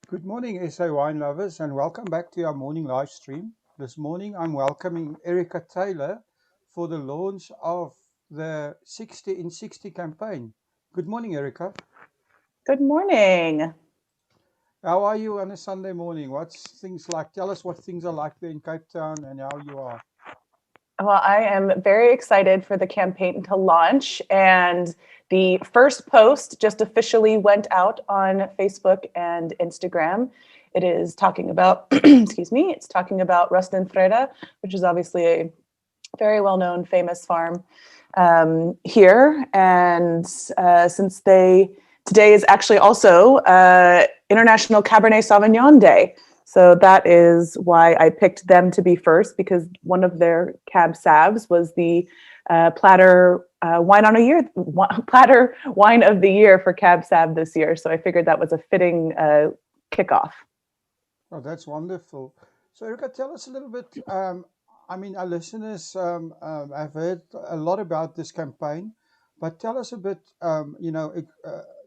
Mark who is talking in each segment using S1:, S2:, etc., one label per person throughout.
S1: Good morning, SA wine lovers, and welcome back to our morning live stream. This morning, I'm welcoming Erica Taylor for the launch of the 60 in 60 campaign. Good morning, Erica.
S2: Good morning.
S1: How are you on a Sunday morning? What's things like? Tell us what things are like there in Cape Town and how you are.
S2: Well, I am very excited for the campaign to launch, and the first post just officially went out on Facebook and Instagram. It is talking about, excuse me, it's talking about Rustin Freda, which is obviously a very well-known, famous farm here. And since today is actually also International Cabernet Sauvignon Day. So that is why I picked them to be first, because one of their Cab Savs was the platter platter wine of the year for Cab Sav this year. So I figured that was a fitting kickoff.
S1: Oh, that's wonderful. So, Erica, tell us a little bit. Our listeners have heard a lot about this campaign, but tell us a bit,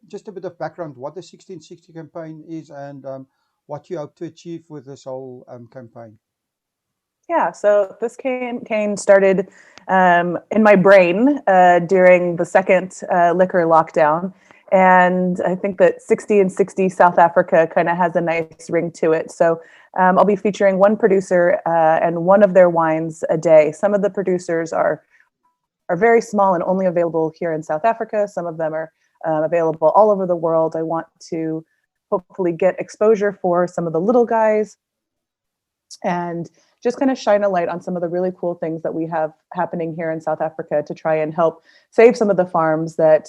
S1: just a bit of background, what the 1660 campaign is and what you hope to achieve with this whole campaign.
S2: Yeah, so this campaign started in my brain during the second liquor lockdown. And I think that 60 and 60 South Africa kind of has a nice ring to it. So I'll be featuring one producer and one of their wines a day. Some of the producers are very small and only available here in South Africa. Some of them are available all over the world. I want to hopefully get exposure for some of the little guys and just kind of shine a light on some of the really cool things that we have happening here in South Africa to try and help save some of the farms that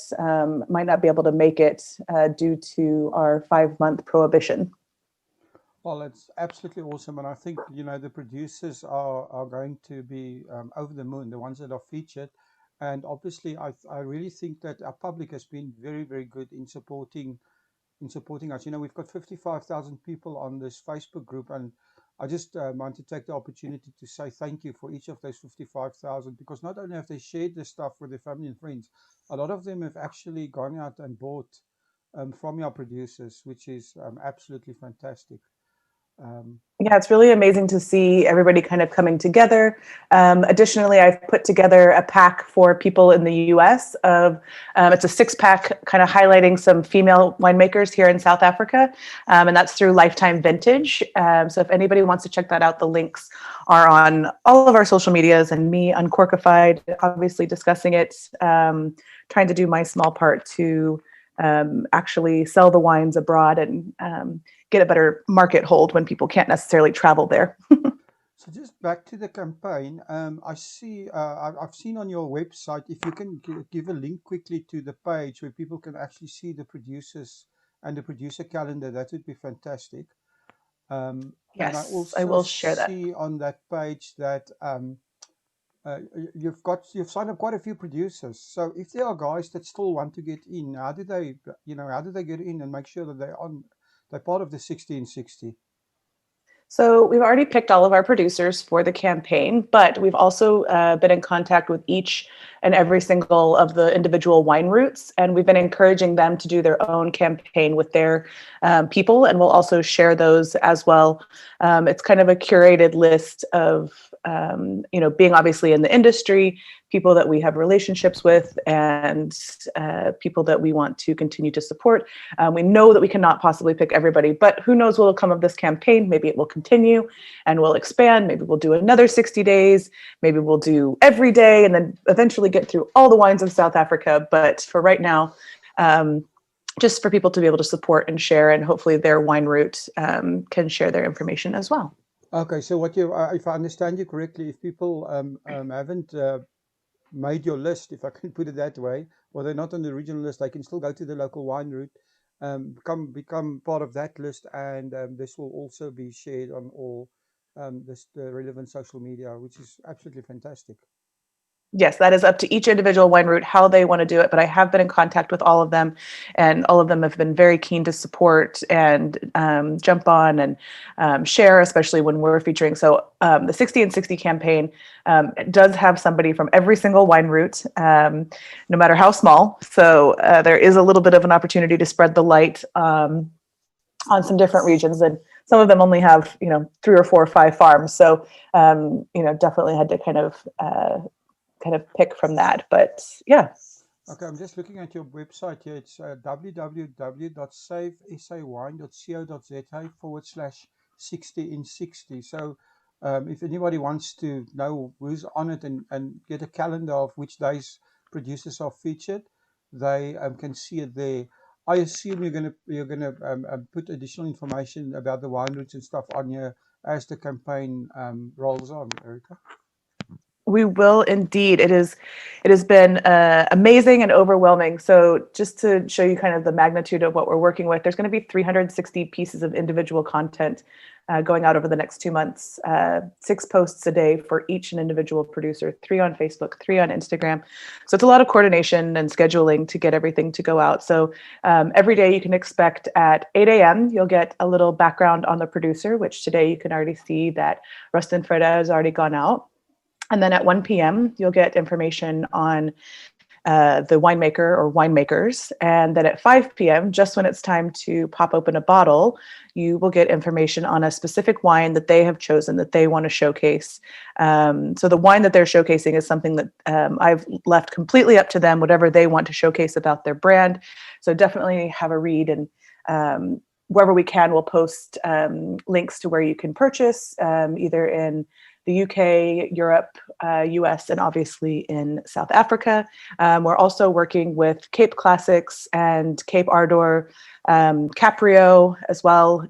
S2: might not be able to make it due to our 5-month prohibition.
S1: Well, it's absolutely awesome, and I think the producers are going to be over the moon. The ones that are featured, and obviously, I really think that our public has been very very good in supporting us. We've got 55,000 people on this Facebook group, and I just want to take the opportunity to say thank you for each of those 55,000, because not only have they shared this stuff with their family and friends, a lot of them have actually gone out and bought from our producers, which is absolutely fantastic. Um,
S2: Yeah, it's really amazing to see everybody kind of coming together. Additionally, I've put together a pack for people in the US of, it's a 6-pack kind of highlighting some female winemakers here in South Africa. And that's through Lifetime Vintage. So if anybody wants to check that out, the links are on all of our social medias and me, Uncorkified, obviously discussing it, trying to do my small part to actually sell the wines abroad and get a better market hold when people can't necessarily travel there.
S1: so just back to the campaign, I see I've seen on your website, if you can give a link quickly to the page where people can actually see the producers and the producer calendar, that would be fantastic. And I
S2: Yes, I
S1: also
S2: will share that.
S1: see on that page that you've signed up quite a few producers. So if there are guys that still want to get in, how do they get in and make sure that they're part of the 1660?
S2: So we've already picked all of our producers for the campaign, but we've also been in contact with each and every single of the individual wine routes, and we've been encouraging them to do their own campaign with their people, and we'll also share those as well. It's kind of a curated list of, being obviously in the industry, people that we have relationships with, and people that we want to continue to support. We know that we cannot possibly pick everybody, but who knows what will come of this campaign. Maybe it will continue and we'll expand. Maybe we'll do another 60 days. Maybe we'll do every day and then eventually get through all the wines of South Africa. But for right now, just for people to be able to support and share, and hopefully their wine route can share their information as well.
S1: Okay, so if I understand you correctly, if people haven't made your list, if I can put it that way, or they're not on the regional list, they can still go to the local wine route, become part of that list, and this will also be shared on all the relevant social media, which is absolutely fantastic.
S2: Yes, that is up to each individual wine route how they want to do it. But I have been in contact with all of them, and all of them have been very keen to support and jump on and share, especially when we're featuring. So the 60 and 60 campaign does have somebody from every single wine route, no matter how small. So there is a little bit of an opportunity to spread the light. on some different regions, and some of them only have 3 or 4 or 5 farms. So definitely had to kind of pick from that. But yeah.
S1: Okay, I'm just looking at your website here. It's www.saveSAwine.co.za /60 in 60. So if anybody wants to know who's on it and get a calendar of which days producers are featured, they can see it there. I assume you're gonna put additional information about the wine routes and stuff on here as the campaign rolls on, Erica.
S2: We will indeed. It has been amazing and overwhelming. So just to show you kind of the magnitude of what we're working with, there's going to be 360 pieces of individual content going out over the next 2 months. 6 posts a day for each and individual producer, 3 on Facebook, 3 on Instagram. So it's a lot of coordination and scheduling to get everything to go out. So every day you can expect at 8 a.m. you'll get a little background on the producer, which today you can already see that Rustin Freda has already gone out. And then at 1 p.m., you'll get information on the winemaker or winemakers. And then at 5 p.m., just when it's time to pop open a bottle, you will get information on a specific wine that they have chosen that they want to showcase. So the wine that they're showcasing is something that I've left completely up to them, whatever they want to showcase about their brand. So definitely have a read, and wherever we can, we'll post links to where you can purchase, either in the UK, Europe, US, and obviously in South Africa. We're also working with Cape Classics and Cape Ardor, Caprio as well,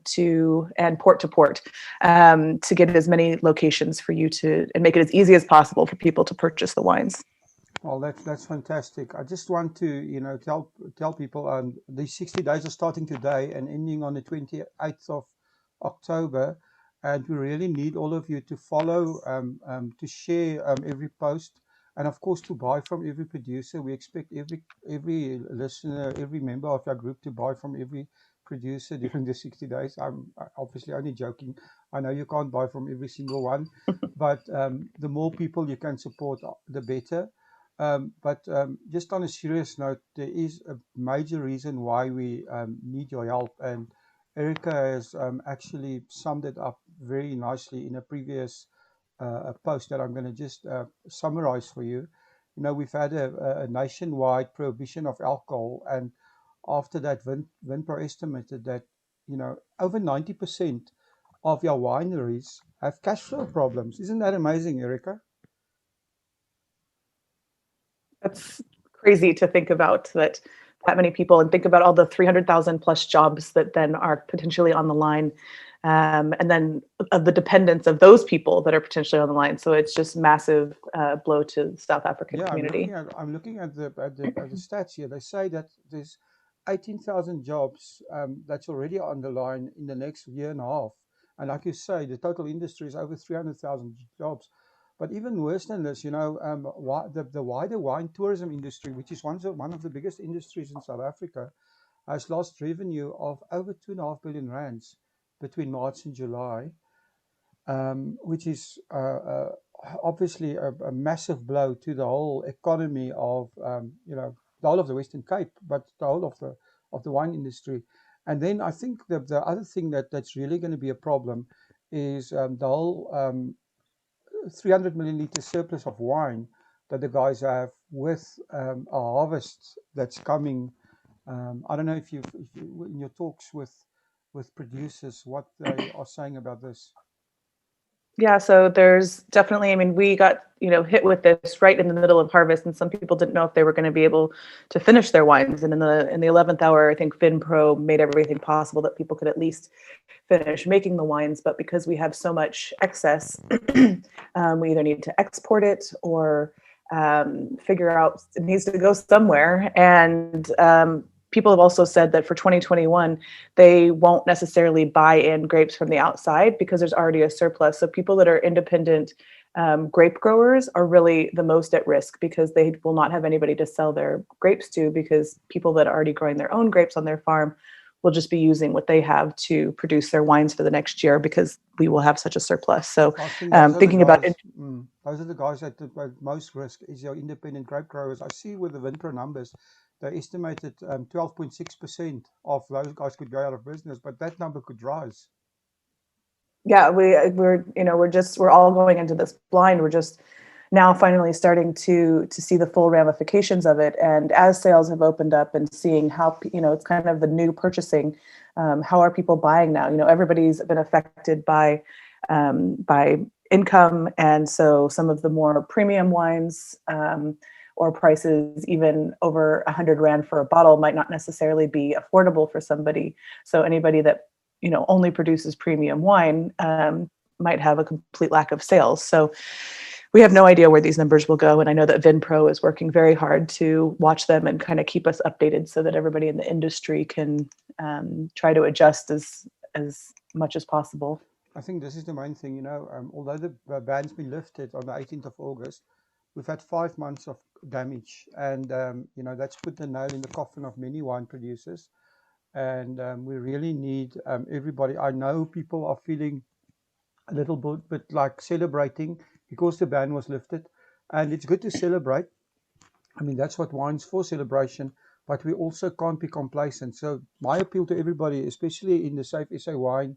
S2: and Port to Port, to get as many locations for you to, and make it as easy as possible for people to purchase the wines.
S1: Well, that's fantastic. I just want to, tell people these 60 days are starting today and ending on the 28th of October, and we really need all of you to follow, to share every post, and of course to buy from every producer. We expect every listener, every member of our group to buy from every producer during the 60 days. I'm obviously only joking. I know you can't buy from every single one, but the more people you can support, the better. But just on a serious note, there is a major reason why we need your help. And Erica has actually summed it up very nicely in a previous post that I'm going to just summarize for you. We've had a nationwide prohibition of alcohol, and after that, Vinpro estimated that, over 90% of your wineries have cash flow problems. Isn't that amazing, Erica?
S2: That's crazy to think about, that many people, and think about all the 300,000 plus jobs that then are potentially on the line. And then of the dependence of those people that are potentially on the line. So it's just massive blow to the South African
S1: Yeah,
S2: community.
S1: I'm looking at the stats here. They say that there's 18,000 jobs that's already on the line in the next year and a half. And like you say, the total industry is over 300,000 jobs. But even worse than this, the wider wine tourism industry, which is one of the biggest industries in South Africa, has lost revenue of over 2.5 billion rands between March and July, which is obviously a massive blow to the whole economy of the whole of the Western Cape, but the whole of the wine industry. And then I think the other thing that's really going to be a problem is the whole 300 milliliter surplus of wine that the guys have with a harvest that's coming. I don't know if you in your talks with producers what they are saying about this.
S2: Yeah, so there's definitely, I mean, we got, hit with this right in the middle of harvest, and some people didn't know if they were going to be able to finish their wines. And in the 11th hour, I think FinPro made everything possible that people could at least finish making the wines. But because we have so much excess, we either need to export it or figure out it needs to go somewhere. And people have also said that for 2021, they won't necessarily buy in grapes from the outside because there's already a surplus. So people that are independent grape growers are really the most at risk because they will not have anybody to sell their grapes to, because people that are already growing their own grapes on their farm will just be using what they have to produce their wines for the next year because we will have such a surplus. So
S1: I think those are the
S2: thinking about
S1: guys. Those are the guys at most risk is your independent grape growers. I see with the Vinpro numbers, they estimated 12.6% of those guys could go out of business, but that number could rise.
S2: Yeah, we're all going into this blind. We're just now finally starting to see the full ramifications of it. And as sales have opened up and seeing how, it's kind of the new purchasing, how are people buying now? Everybody's been affected by income, and so some of the more premium wines, or prices even over 100 Rand for a bottle might not necessarily be affordable for somebody. So anybody that only produces premium wine, might have a complete lack of sales. So we have no idea where these numbers will go. And I know that VinPro is working very hard to watch them and kind of keep us updated so that everybody in the industry can try to adjust as much as possible.
S1: I think this is the main thing, although the ban's been lifted on the 18th of August, we've had 5 months of damage. And, that's put the nail in the coffin of many wine producers. And we really need everybody. I know people are feeling a little bit like celebrating because the ban was lifted. And it's good to celebrate. I mean, that's what wine's for, celebration. But we also can't be complacent. So my appeal to everybody, especially in the Safe SA Wine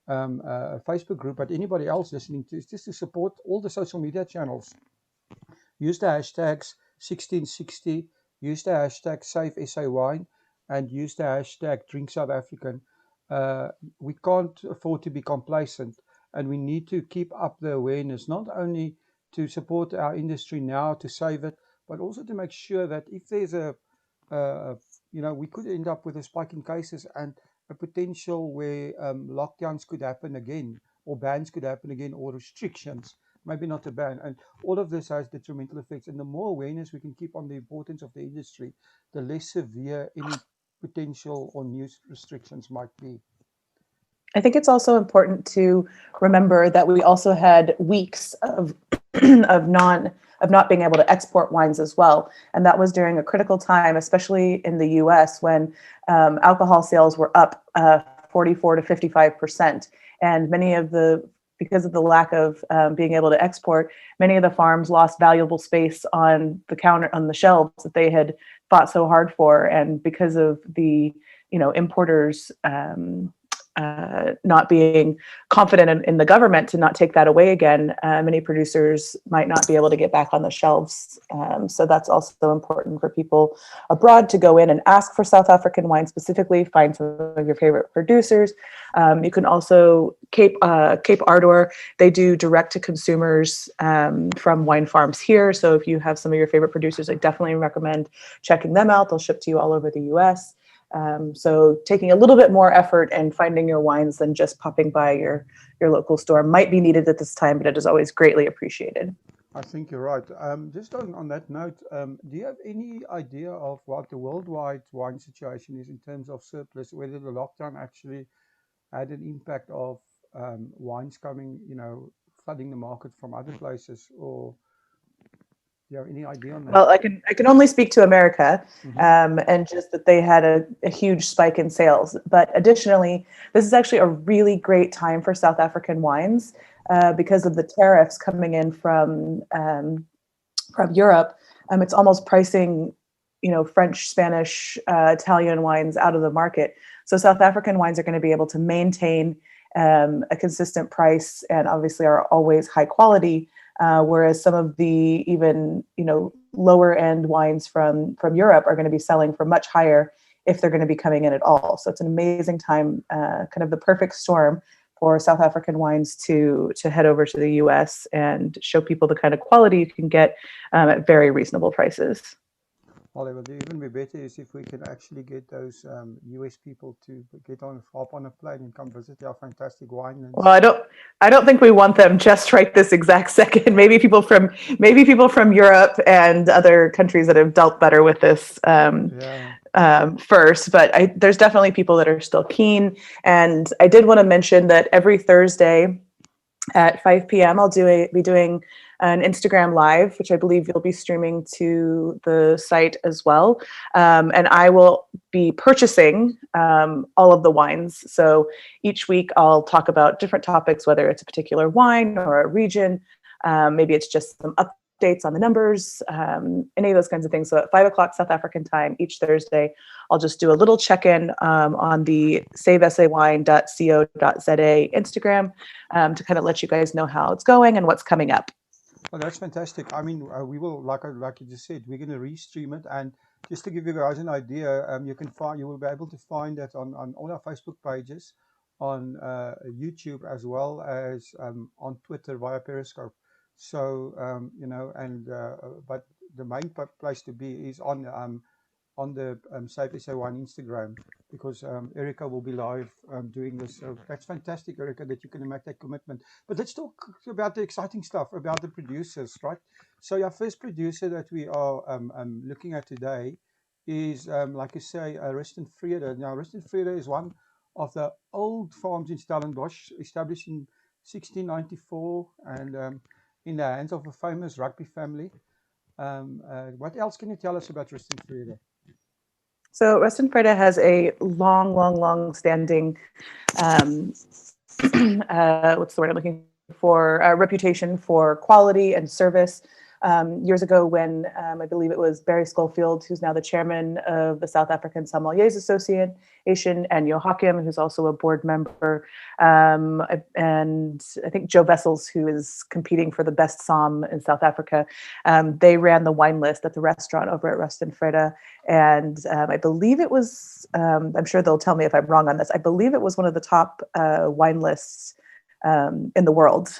S1: Facebook group, but anybody else listening to, is just to support all the social media channels. Use the hashtags 1660, use the hashtag SafeSAWine, and use the hashtag Drink South African. We can't afford to be complacent, and we need to keep up the awareness, not only to support our industry now to save it, but also to make sure that if there's we could end up with a spike in cases and a potential where lockdowns could happen again, or bans could happen again, or restrictions, maybe not a ban. And all of this has detrimental effects. And the more awareness we can keep on the importance of the industry, the less severe any potential or new restrictions might be.
S2: I think it's also important to remember that we also had weeks of of not being able to export wines as well, and that was during a critical time, especially in the U.S. when alcohol sales were up 44 to 55%, and because of the lack of being able to export, many of the farms lost valuable space on the shelves that they had fought so hard for, and because of the importers not being confident in the government to not take that away again, many producers might not be able to get back on the shelves. So that's also important for people abroad to go in and ask for South African wine specifically, find some of your favorite producers. You can also, Cape Ardor, they do direct to consumers from wine farms here. So if you have some of your favorite producers, I definitely recommend checking them out. They'll ship to you all over the US. So taking a little bit more effort and finding your wines than just popping by your local store might be needed at this time, but it is always greatly appreciated.
S1: I think you're right. Just on that note, do you have any idea of what the worldwide wine situation is in terms of surplus, whether the lockdown actually had an impact of wines coming, flooding the market from other places, or do you have any idea on that?
S2: Well, I can only speak to America, and just that they had a huge spike in sales. But additionally, this is actually a really great time for South African wines because of the tariffs coming in from Europe. It's almost pricing, French, Spanish, Italian wines out of the market. So South African wines are going to be able to maintain a consistent price and obviously are always high quality. Whereas some of the even lower end wines from Europe are going to be selling for much higher if they're going to be coming in at all. So it's an amazing time, kind of the perfect storm for South African wines to head over to the US and show people the kind of quality you can get at very reasonable prices.
S1: Well, it would even be better is if we can actually get those US people to hop on a plane and come visit our fantastic winelands.
S2: Well, I don't think we want them just right this exact second. Maybe people from Europe and other countries that have dealt better with this first. But there's definitely people that are still keen. And I did want to mention that every Thursday at 5 p.m. I'll be doing an Instagram live, which I believe you'll be streaming to the site as well. And I will be purchasing all of the wines. So each week I'll talk about different topics, whether it's a particular wine or a region. Maybe it's just some updates on the numbers, any of those kinds of things. So at 5 o'clock South African time each Thursday, I'll just do a little check-in on the savesawine.co.za Instagram to kind of let you guys know how it's going and what's coming up.
S1: Oh, that's fantastic. I mean, we will, like you just said, we're going to restream it, and just to give you guys an idea, you will be able to find that on all our Facebook pages, on YouTube, as well as on Twitter via Periscope. So but the main place to be is on the Safe SA One Instagram, because Erica will be live doing this. So that's fantastic, Erica, that you can make that commitment. But let's talk about the exciting stuff, about the producers, right? So our first producer that we are looking at today is, like you say, Rest and Vrede. Now, Rest and Vrede is one of the old farms in Stellenbosch, established in 1694, and in the hands of a famous rugby family. What else can you tell us about Rest and Vrede?
S2: So Rest and Freda has a long standing, what's the word I'm looking for, reputation for quality and service. Years ago, when I believe it was Barry Schofield, who's now the chairman of the South African Sommeliers Association, and Joachim, who's also a board member, and I think Joe Vessels, who is competing for the best Somm in South Africa, they ran the wine list at the restaurant over at Rust and Freda. And I believe it was, I'm sure they'll tell me if I'm wrong on this, I believe it was one of the top wine lists in the world.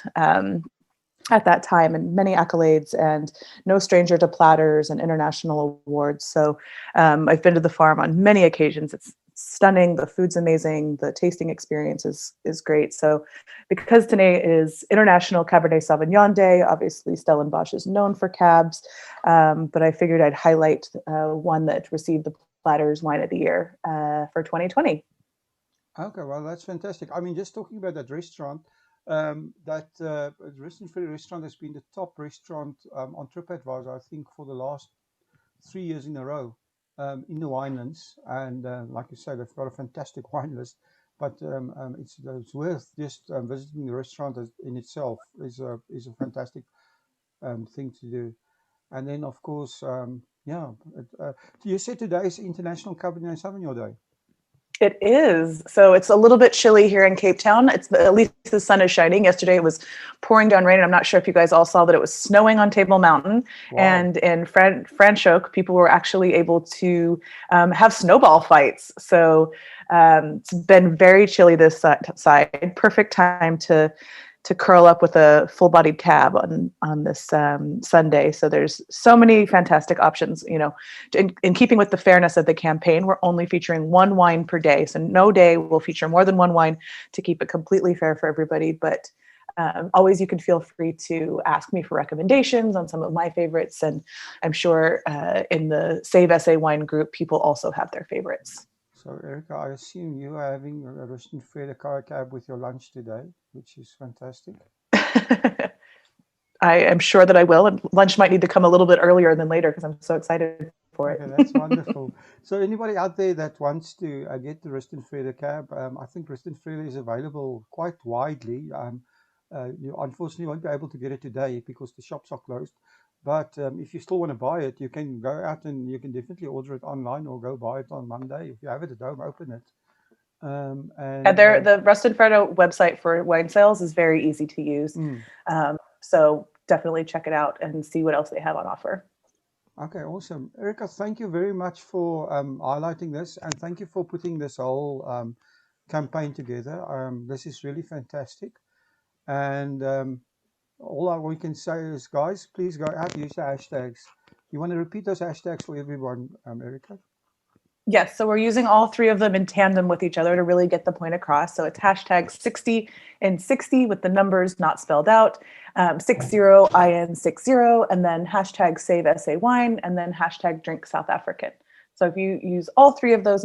S2: At that time, and many accolades, and no stranger to platters and international awards. So I've been to the farm on many occasions. It's stunning. The food's amazing. The tasting experience is great. So because today is International Cabernet Sauvignon Day, obviously Stellenbosch is known for cabs, but I figured I'd highlight one that received the Platters Wine of the Year for 2020.
S1: Okay, well, that's fantastic. I mean, just talking about that restaurant, that Rest and Free restaurant has been the top restaurant on TripAdvisor, I think, for the last 3 years in a row in the winelands. And like you say, they've got a fantastic wine list. But it's worth just visiting the restaurant in itself is a fantastic thing to do. And then, of course, you said today is International Cabernet Sauvignon Day.
S2: It is. So it's a little bit chilly here in Cape Town. At least the sun is shining. Yesterday it was pouring down rain, and I'm not sure if you guys all saw that it was snowing on Table Mountain.
S1: Wow.
S2: And in Franschhoek, people were actually able to have snowball fights. So it's been very chilly this side. Perfect time to curl up with a full-bodied cab on this Sunday. So there's so many fantastic options. You know, in keeping with the fairness of the campaign, we're only featuring one wine per day. So no day will feature more than one wine to keep it completely fair for everybody. But always you can feel free to ask me for recommendations on some of my favorites. And I'm sure in the Save SA Wine group, people also have their favorites.
S1: So, Erica, I assume you are having a Rust and Vrede car cab with your lunch today, which is fantastic.
S2: I am sure that I will, and lunch might need to come a little bit earlier than later because I'm so excited for it.
S1: Okay, that's wonderful. So, anybody out there that wants to get the Rust and Vrede cab, I think Rust and Vrede is available quite widely. You unfortunately won't be able to get it today because the shops are closed. But if you still want to buy it, you can go out and you can definitely order it online or go buy it on Monday. If you have it at home, open it.
S2: And the Rust and Freda website for wine sales is very easy to use. So definitely check it out and see what else they have on offer.
S1: Okay, awesome. Erica, thank you very much for highlighting this, and thank you for putting this whole campaign together. This is really fantastic. And all we can say is, guys, please go out, use the hashtags. You want to repeat those hashtags for everyone, Erica?
S2: Yes, so we're using all three of them in tandem with each other to really get the point across. So it's hashtag 60 and 60 with the numbers not spelled out, 60IN60, and then hashtag Save SA Wine, and then hashtag Drink South African. So if you use all three of those